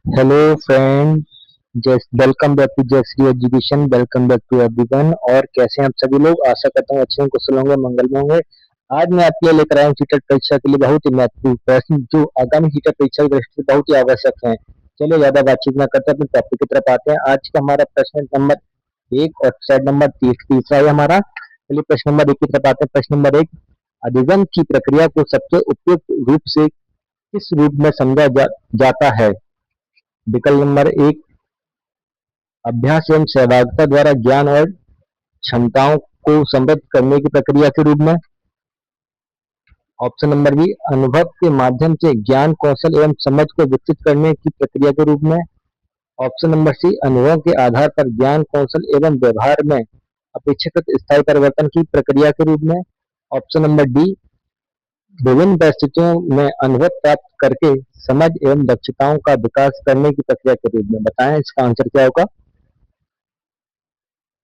Hello friend. Just welcome back to Jayshree education. Welcome back to everyone. और कैसे हैं आप सभी लोग? आशा करता हूँ अच्छे होंगे, कुशल होंगे, मंगल में होंगे। आज मैं आपके लिए लेकर आया हूँ सीटेट परीक्षा के लिए बहुत ही महत्वपूर्ण प्रश्न जो आगामी सीटेट परीक्षा की दृष्टि से बहुत ही आवश्यक है। चलिए ज्यादा बातचीत ना करते अपने टॉपिक की तरफ आते हैं। आज का हमारा प्रश्न नंबर एक और सेट नंबर तीसरा है हमारा। चलिए प्रश्न नंबर एक की तरफ आते हैं। प्रश्न नंबर एक, अधिगम की प्रक्रिया को सबसे उपयुक्त रूप से किस रूप में समझा जाता है? विकल्प नंबर एक, अभ्यास एवं सहभागिता द्वारा ज्ञान और क्षमताओं को समृद्ध करने की प्रक्रिया के रूप में। ऑप्शन नंबर बी, अनुभव के माध्यम से ज्ञान कौशल एवं समझ को विकसित करने की प्रक्रिया के रूप में। ऑप्शन नंबर सी, अनुभव के आधार पर ज्ञान कौशल एवं व्यवहार में अपेक्षाकृत स्थायी परिवर्तन की प्रक्रिया के रूप में। ऑप्शन नंबर डी, विभिन्न परिस्थितियों में अनुभव प्राप्त करके समझ एवं दक्षताओं का विकास करने की प्रक्रिया के रूप में। बताएं इसका आंसर क्या होगा?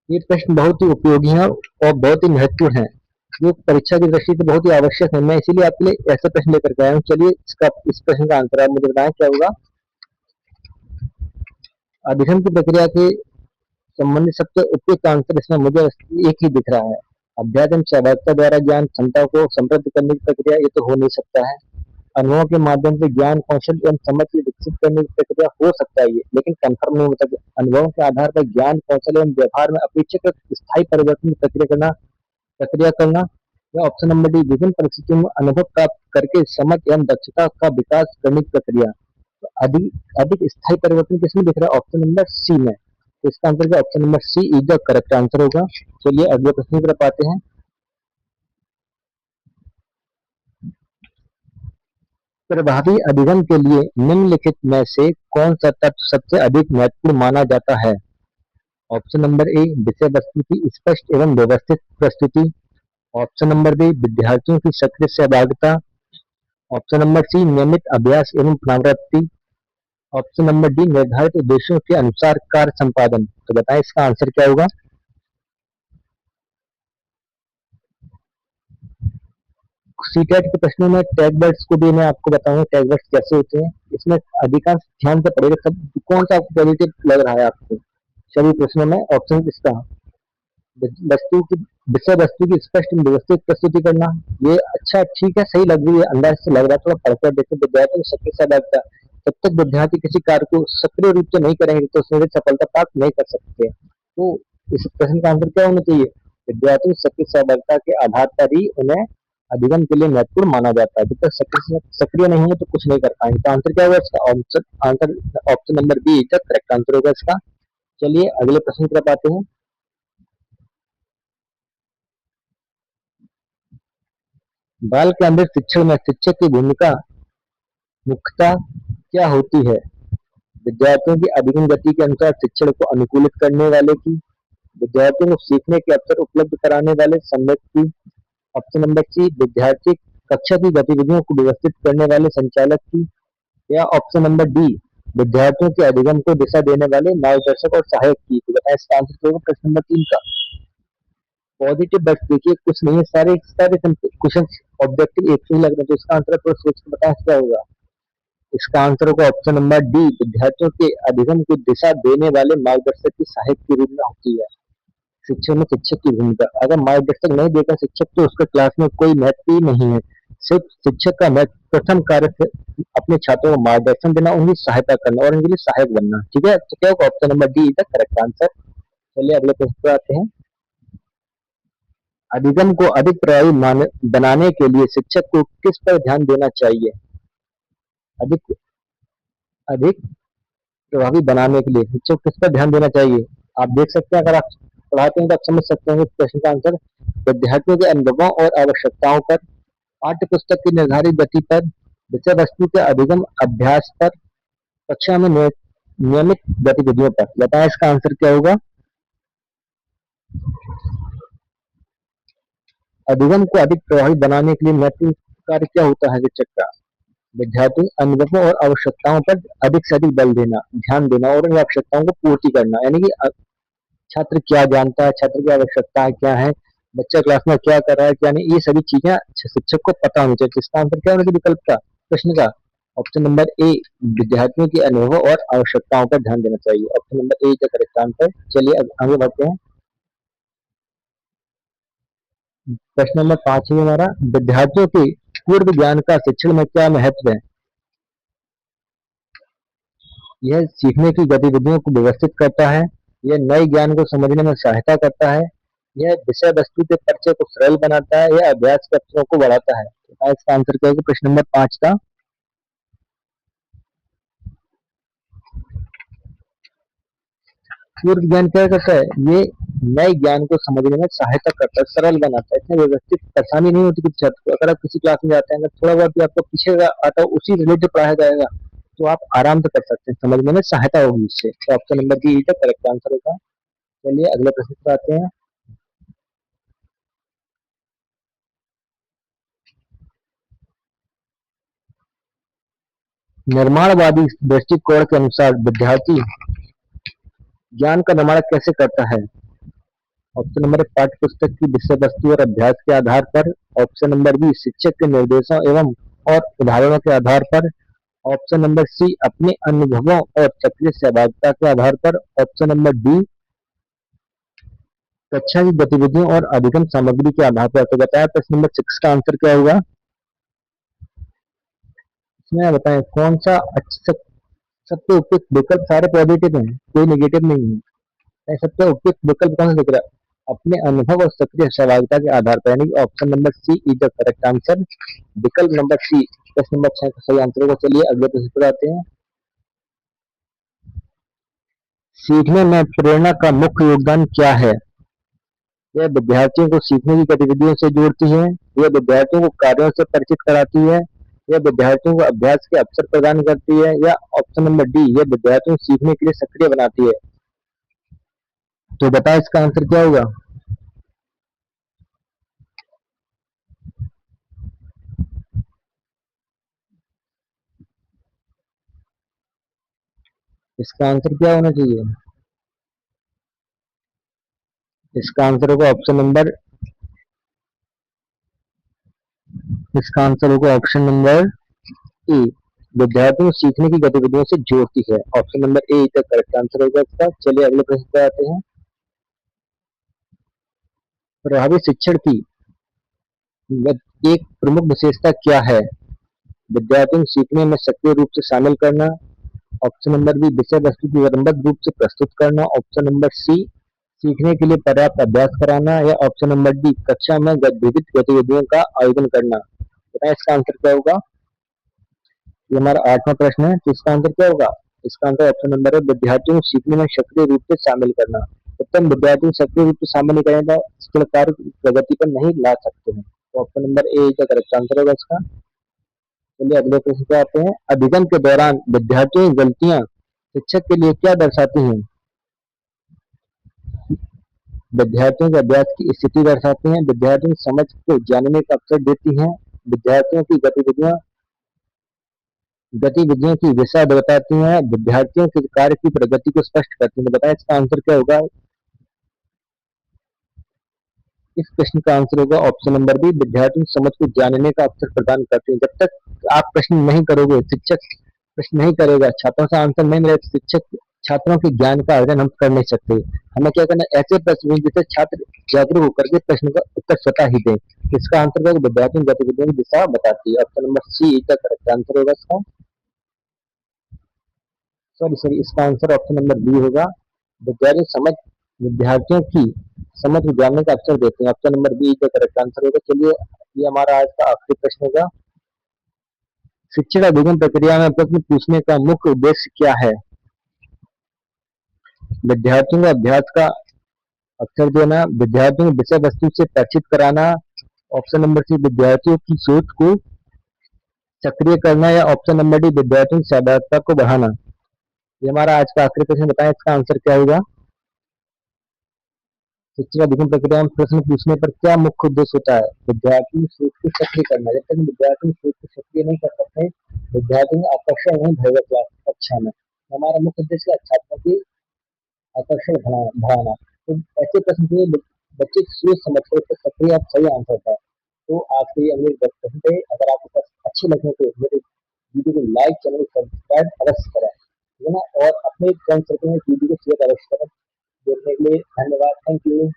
ये प्रश्न बहुत ही उपयोगी है और बहुत ही महत्वपूर्ण है, जो परीक्षा की दृष्टि से बहुत ही आवश्यक है। मैं इसीलिए आपके लिए ऐसा प्रश्न लेकर के आया हूँ। चलिए इस प्रश्न का आंसर आप मुझे बताएं क्या होगा। अधिगम की प्रक्रिया के संबंधित सबसे उपयुक्त आंसर इसमें मुझे एक ही दिख रहा है। अभ्यास एवं सहभागिता द्वारा ज्ञान क्षमता को समृद्ध करने की प्रक्रिया, ये तो हो नहीं सकता है। अनुभव के माध्यम से ज्ञान कौशल एवं समझ की विकसित करने की प्रक्रिया हो सकता है ये, लेकिन कंफर्म नहीं होता कि अनुभव के आधार पर ज्ञान कौशल एवं व्यवहार में अपेक्षाकृत स्थायी परिवर्तन की प्रक्रिया करना। या ऑप्शन नंबर डी, विभिन्न परिस्थितियों में अनुभव प्राप्त करके समझ एवं दक्षता का विकास करने की प्रक्रिया। तो अधिक अधिक स्थायी परिवर्तन किसमें दिख रहा है? ऑप्शन नंबर सी में। तो इसका आंसर क्या? Option number C is the correct answer होगा। चलिए अगले प्रश्न की तरफ आते हैं। प्रभावी अधिगम के लिए निम्नलिखित में से कौन सा तत्व सबसे अधिक महत्वपूर्ण माना जाता है? ऑप्शन नंबर ए, विषय वस्तु की स्पष्ट एवं व्यवस्थित प्रस्तुति। ऑप्शन नंबर बी, विद्यार्थियों की सक्रिय सहभागिता। ऑप्शन नंबर सी, नियमित अभ्यास एवं पुनरावृत्ति। ऑप्शन नंबर डी, निर्धारित उद्देश्यों के अनुसार कार्य संपादन। तो बताएं इसका आंसर क्या होगा? सीटेट के प्रश्नों में टैग वर्ड्स को भी मैं आपको बताऊंगा, टैग वर्ड्स कैसे होते हैं। इसमें अधिकांश ध्यान से पढ़ेगा। सब कौन सा आपको पॉजिटिव लग रहा है आपको सभी प्रश्नों में? ऑप्शन इसका, वस्तु की विषय वस्तु की स्पष्ट एवं व्यवस्थित प्रस्तुति करना, ये अच्छा ठीक है, सही लग रही है, अंदाज से लग रहा है। थोड़ा पढ़कर देखो। विद्यार्थी को सक्रिय सहभागिता, जब तक विद्यार्थी किसी कार्य को सक्रिय रूप से नहीं करेंगे तो उसमें सफलता प्राप्त नहीं कर सकते। तो इस प्रश्न का आंसर क्या होना चाहिए? विद्यार्थी को सक्रिय सहभागिता के आधार पर ही उन्हें अधिगम के लिए महत्वपूर्ण माना जाता है। जब तक सक्रिय नहीं होंगे तो कुछ नहीं कर पाएंगे। तो आंसर क्या होगा इसका? Answer option number B is the correct answer होगा इसका। चलिए अगले प्रश्न की तरफ आते हैं। बाल केंद्रित शिक्षण में शिक्षक की भूमिका मुख्यतः क्या होती है? विद्यार्थियों की अधिगम गति के अनुसार शिक्षण को अनुकूलित करने वाले की, विद्यार्थियों को सीखने के अवसर उपलब्ध कराने वाले संगठक की। ऑप्शन नंबर सी, विद्यार्थी कक्षा की गतिविधियों को व्यवस्थित करने वाले संचालक की। या ऑप्शन नंबर डी, विद्यार्थियों के अधिगम को दिशा देने वाले मार्गदर्शक और सहायक की। तो बताएं इसका आंसर क्या होगा प्रश्न नंबर 3 का? पॉजिटिव बस देखिए, कुछ नहीं है, सारे सारे क्वेश्चन ऑब्जेक्टिव एक से ही लग रहे हैं। तो इसका आंसर थोड़ा सोच के बताएं क्या होगा। इसका आंसर होगा ऑप्शन नंबर डी, विद्यार्थियों के अधिगम को दिशा देने वाले मार्गदर्शक की सहायक के रूप में होती है। शिक्षण में शिक्षक की भूमिका, अगर मार्गदर्शक नहीं देगा शिक्षक तो उसके क्लास में कोई महत्व ही नहीं है। सिर्फ शिक्षक का महत्व, प्रथम कार्य अपने छात्रों को मार्गदर्शन देना, उनकी सहायता करना और उनके लिए सहायक बनना। ठीक है, तो क्या होगा? Option number D is the correct answer. चलिए अगले प्रश्न पर आते हैं। अधिगम को अधिक प्रभावी बनाने के लिए शिक्षक को किस पर ध्यान देना चाहिए? अधिक अधिक प्रभावी बनाने के लिए शिक्षक को किस पर ध्यान देना चाहिए? आप देख सकते हैं, अगर आप पढ़ाते हैं तो आप समझ सकते हैं इस प्रश्न का आंसर। विद्यार्थियों के अनुभवों और आवश्यकताओं पर, पाठ्य पुस्तक की निर्धारित गति पर, विषय वस्तु के अधिगम अभ्यास पर, कक्षा में नियमित गतिविधियों पर। बताएं इसका आंसर क्या होगा? अधिगम को अधिक प्रभावी बनाने के लिए महत्वपूर्ण कार्य क्या होता है शिक्षक का? विद्यार्थी अनुभवों और आवश्यकताओं पर अधिक से अधिक बल देना, ध्यान देना और उन आवश्यकताओं को पूर्ति करना। यानी कि छात्र क्या जानता है, छात्र की आवश्यकताएं क्या है, बच्चा क्लास में क्या कर रहा है क्या नहीं, ये सभी चीजें शिक्षक को पता होनी चाहिए। इसका आंसर क्या होना चाहिए विकल्प का, प्रश्न का? ऑप्शन नंबर ए, विद्यार्थियों के अनुभव और आवश्यकताओं पर ध्यान देना चाहिए। Option number A is the correct answer. चलिए अब आगे बढ़ते हैं। प्रश्न नंबर 5 है हमारा, विद्यार्थियों के पूर्व ज्ञान का शिक्षण में क्या महत्व है? यह सीखने की गतिविधियों को व्यवस्थित करता है, यह नए ज्ञान को समझने में सहायता करता है, यह विषय वस्तु के परिचय को सरल बनाता है, यह अभ्यास के अवसरों को बढ़ाता है। तो इसका आंसर क्या होगा प्रश्न नंबर 5 का? पूर्व ज्ञान क्या करता है? ये नए ज्ञान को समझने में सहायता करता है, सरल बनाता है, इसमें व्यवस्थित परेशानी नहीं होती किसी छात्र को। अगर आप किसी क्लास में जाते हैं, अगर थोड़ा बहुत भी आपको पीछे का आता है उसी रिलेटेड पढ़ाया जाएगा, तो आप आराम से कर सकते हैं, समझने में सहायता होगी इससे। तो option number B is the correct answer होगा। चलिए अगले प्रश्न पर आते हैं। निर्माणवादी दृष्टिकोण के अनुसार विद्यार्थी ज्ञान का निर्माण कैसे करता है? ऑप्शन नंबर ए, पाठ्य पुस्तक की विषय वस्तु और अभ्यास के आधार पर। ऑप्शन नंबर बी, शिक्षक के निर्देशों एवं और उदाहरणों के आधार पर। ऑप्शन नंबर सी, अपने अनुभवों और सक्रिय सहभागिता के आधार पर। ऑप्शन नंबर डी, कक्षा की गतिविधियों और अधिगम सामग्री के आधार पर। तो बताया प्रश्न नंबर 6 का आंसर क्या होगा? इसमें आप बताएं कौन सा अच्छा, सबसे उपयुक्त विकल्प? सारे पॉजिटिव हैं, कोई नेगेटिव नहीं है। सबसे उपयुक्त विकल्प कौन सा दिख रहा है? अपने अनुभव और सक्रिय सहभागिता के आधार पर, यानी option number C is the correct answer. विकल्प नंबर सी प्रश्न नंबर 6 का सही आंसर होगा। चलिए अगले प्रश्न पर आते हैं। सीखने में प्रेरणा का मुख्य योगदान क्या है? यह विद्यार्थियों को सीखने की गतिविधियों से जोड़ती है, यह विद्यार्थियों को कार्यों से परिचित कराती है, यह विद्यार्थियों को अभ्यास के अवसर प्रदान करती है, या ऑप्शन नंबर डी, यह विद्यार्थियों को सीखने के लिए सक्रिय बनाती है। तो बताओ इसका आंसर क्या होगा? इसका आंसर क्या होना चाहिए? इसका आंसर होगा ऑप्शन नंबर इसका आंसर होगा ऑप्शन नंबर ए, विद्यार्थियों को सीखने की गतिविधियों से जोड़ती है। ऑप्शन नंबर ए का करेक्ट आंसर होगा इसका। चलिए अगले प्रश्न पर आते हैं। प्रभावी शिक्षण की एक प्रमुख विशेषता क्या है? विद्यार्थियों को सीखने में सक्रिय रूप से शामिल करना। ऑप्शन नंबर बी, विषय वस्तु की क्रमबद्ध रूप से प्रस्तुत करना। ऑप्शन नंबर सी, सीखने के लिए पर्याप्त अभ्यास कराना। या ऑप्शन नंबर डी, कक्षा में विविध गतिविधियों का आयोजन करना। बताएं इसका आंसर क्या होगा? ये हमारा 8वां प्रश्न है, तो इसका आंसर क्या होगा? इसका आंसर ऑप्शन नंबर है, विद्यार्थियों को सीखने में सक्रिय रूप से शामिल करना। जब तक विद्यार्थियों को सक्रिय रूप से शामिल नहीं करेंगे, शिक्षण कार्य प्रगति पर नहीं ला सकते हैं। तो ऑप्शन नंबर ए का करेक्ट आंसर होगा इसका। चलिए अगले प्रश्न पे आते हैं। अभिगम के दौरान विद्यार्थियों की गलतियां शिक्षक के लिए क्या दर्शाती हैं? विद्यार्थियों के अभ्यास की स्थिति दर्शाती हैं, विद्यार्थियों की समझ को जानने का अवसर देती हैं, विद्यार्थियों की गतिविधियों की दिशा बताती हैं, विद्यार्थियों के कार्य की प्रगति को स्पष्ट करती हैं। तो बताएं इसका आंसर क्या होगा? इस प्रश्न का आंसर होगा ऑप्शन नंबर बी, विद्यार्थियों की समझ को जानने का अवसर प्रदान करते हैं। जब तक आप प्रश्न नहीं करोगे, शिक्षक प्रश्न नहीं करेगा, छात्रों से आंसर नहीं मिलेगा, शिक्षक छात्रों के ज्ञान का आयोजन हम कर नहीं सकते। हमें क्या करना है? ऐसे प्रश्न जिससे छात्र जागरूक होकर के प्रश्न का उत्तर स्वतः ही दें। इसका आंसर क्या होगा? विद्यार्थियों की गतिविधियों की दिशा बताती है। ऑप्शन नंबर सी का करेक्ट आंसर होगा इसका। सॉरी सॉरी, इसका आंसर ऑप्शन नंबर बी होगा। विद्यार्थियों की समझ को जानने का अवसर देते हैं। ऑप्शन नंबर बी का करेक्ट आंसर होगा। चलिए ये हमारा आज का आखिरी प्रश्न होगा। शिक्षण अभिगम प्रक्रिया में प्रश्न पूछने का मुख्य उद्देश्य क्या है? विद्यार्थियों को अभ्यास का अवसर देना, विद्यार्थियों को विषय वस्तु से परिचित कराना। ऑप्शन नंबर सी, विद्यार्थियों की सोच को सक्रिय करना। या ऑप्शन नंबर डी, विद्यार्थियों की सहभागिता को बढ़ाना। ये हमारा आज का आखिरी प्रश्न। बताएं इसका आंसर क्या होगा? शिक्षण अभिगम प्रक्रिया में प्रश्न पूछने पर क्या मुख्य उद्देश्य होता है? विद्यार्थी की सोच को सक्रिय करना। जब तक विद्यार्थी की सोच को सक्रिय नहीं कर सकते, विद्यार्थी में आकर्षण नहीं भरेगा क्लास कक्षा में। हमारा मुख्य उद्देश्य है छात्रों की आकर्षण बढ़ाना। तो ऐसे प्रश्न के लिए बच्चे की सोच समझ कर उसका सक्रिय आप सही आंसर था। तो आज के लिए अगले 10 प्रश्न थे। अगर आपको अच्छे लगे तो मेरे वीडियो को लाइक, चैनल को सब्सक्राइब अवश्य करें, है ना? और अपने फ्रेंड सर्कल में वीडियो को शेयर अवश्य करें। देखने के लिए धन्यवाद। Thank you.